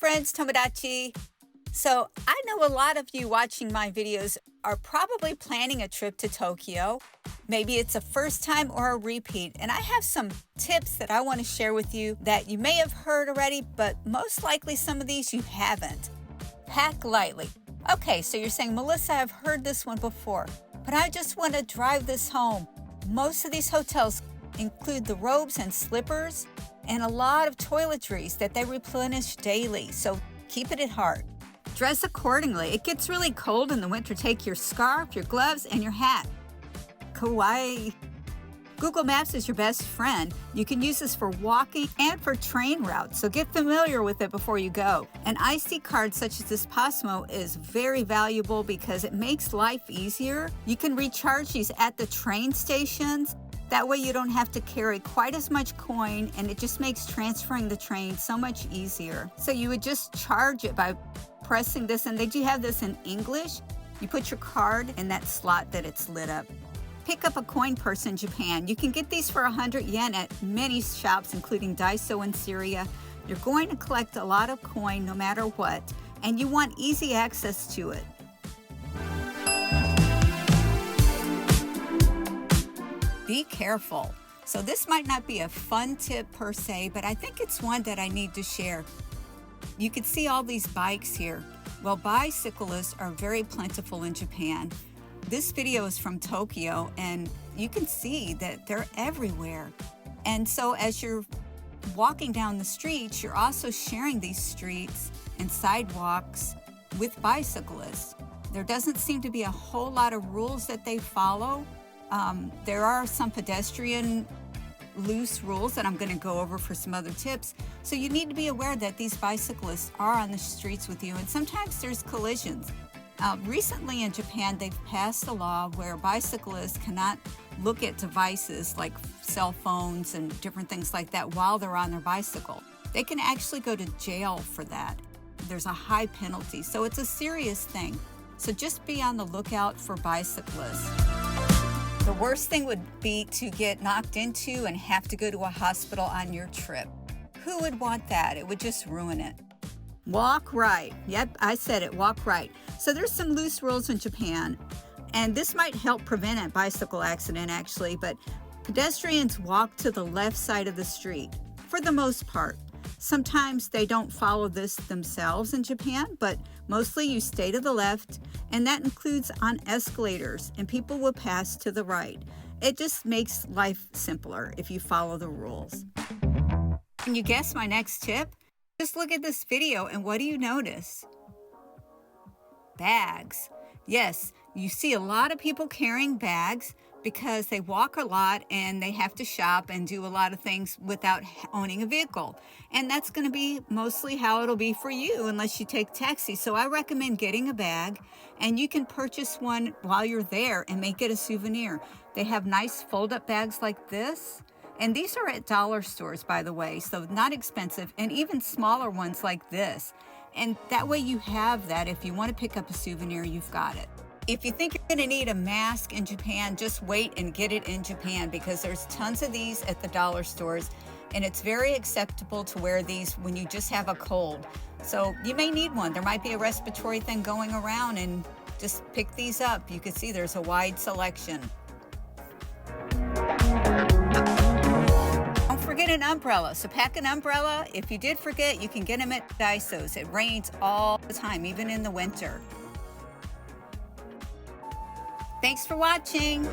friends, Tomodachi. So I know a lot of you watching my videos are probably planning a trip to Tokyo. Maybe it's a first time or a repeat, and I have some tips that I want to share with you that you may have heard already, but most likely some of these you haven't. Pack lightly. Okay, so you're saying, Melissa, I've heard this one before, but I just want to drive this home. Most of these hotels include the robes and slippers and a lot of toiletries that they replenish daily, so keep it at heart. Dress accordingly. It gets really cold in the winter. Take your scarf, your gloves, and your hat. Kawaii. Google Maps is your best friend. You can use this for walking and for train routes, so get familiar with it before you go. An IC card such as this Pasmo is very valuable because it makes life easier. You can recharge these at the train stations. That way you don't have to carry quite as much coin, and it just makes transferring the train so much easier. So you would just charge it by pressing this, and they do have this in English. You put your card in that slot that it's lit up. Pick up a coin purse in Japan. You can get these for 100 yen at many shops, including Daiso in Syria. You're going to collect a lot of coin no matter what, and you want easy access to it. Be careful. So this might not be a fun tip per se, but I think it's one that I need to share. You can see all these bikes here. Well, bicyclists are very plentiful in Japan. This video is from Tokyo, and you can see that they're everywhere. And so as you're walking down the streets, you're also sharing these streets and sidewalks with bicyclists. There doesn't seem to be a whole lot of rules that they follow. There are some pedestrian loose rules that I'm going to go over for some other tips. So you need to be aware that these bicyclists are on the streets with you, and sometimes there's collisions. Recently in Japan, they've passed a law where bicyclists cannot look at devices like cell phones and different things like that while they're on their bicycle. They can actually go to jail for that. There's a high penalty, so it's a serious thing. So just be on the lookout for bicyclists. The worst thing would be to get knocked into and have to go to a hospital on your trip. Who would want that? It would just ruin it. Walk right. Yep, I said it, walk right. So there's some loose rules in Japan, and this might help prevent a bicycle accident actually, but pedestrians walk to the left side of the street for the most part. Sometimes they don't follow this themselves in Japan, but mostly you stay to the left, and that includes on escalators, and people will pass to the right. It just makes life simpler if you follow the rules. Can you guess my next tip? Just look at this video, and what do you notice? Bags. Yes, you see a lot of people carrying bags because they walk a lot and they have to shop and do a lot of things without owning a vehicle. And that's going to be mostly how it'll be for you unless you take taxi. So I recommend getting a bag, and you can purchase one while you're there and make it a souvenir. They have nice fold-up bags like this. And these are at dollar stores, by the way, so not expensive, and even smaller ones like this. And that way you have that. If you want to pick up a souvenir, you've got it. If you think you're going to need a mask in Japan, just wait and get it in Japan, because there's tons of these at the dollar stores, and it's very acceptable to wear these when you just have a cold. So you may need one. There might be a respiratory thing going around, and just pick these up. You can see there's a wide selection. Don't forget an umbrella. So pack an umbrella. If you did forget, you can get them at Daiso's. It rains all the time, even in the winter. Thanks for watching.